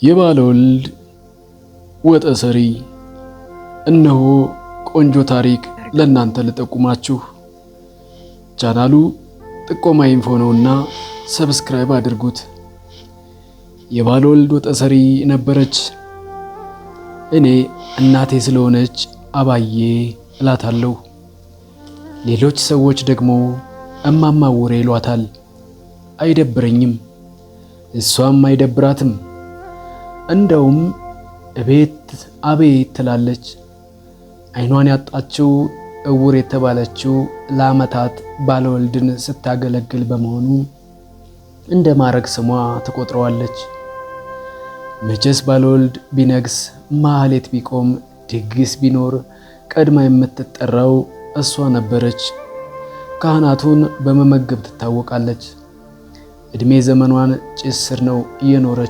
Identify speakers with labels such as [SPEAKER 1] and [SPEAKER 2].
[SPEAKER 1] የባለወልድ ወጠ ሰሪ እነሆ ቆንጆ ታሪክ ለእናንተ ልጠቁማችሁ። ቻናሉ ጥቆማ ኢንፎ ነውና ሰብስክራይብ አድርጉት። የባለወልድ ወጠ ሰሪ ነበረች። እኔ እናቴ ስለሆነች አባዬ እላታለሁ። ሌሎች ሰዎች ደግሞ እማማ ውሬ ይሏታል። አይደብረኝም፣ እሷም አይደብራትም። እንደውም እቤት አቤት ትላለች። አይኗን ያጣችው እውር የተባለችው ለዓመታት ባለወልድን ስታገለግል በመሆኑ እንደ ማዕረግ ስሟ ትቆጥረዋለች። መቼስ ባለወልድ ቢነግስ፣ ማህሌት ቢቆም፣ ድግስ ቢኖር ቀድማ የምትጠራው እሷ ነበረች። ካህናቱን በመመገብ ትታወቃለች። እድሜ ዘመኗን ጭስ ስር ነው እየኖረች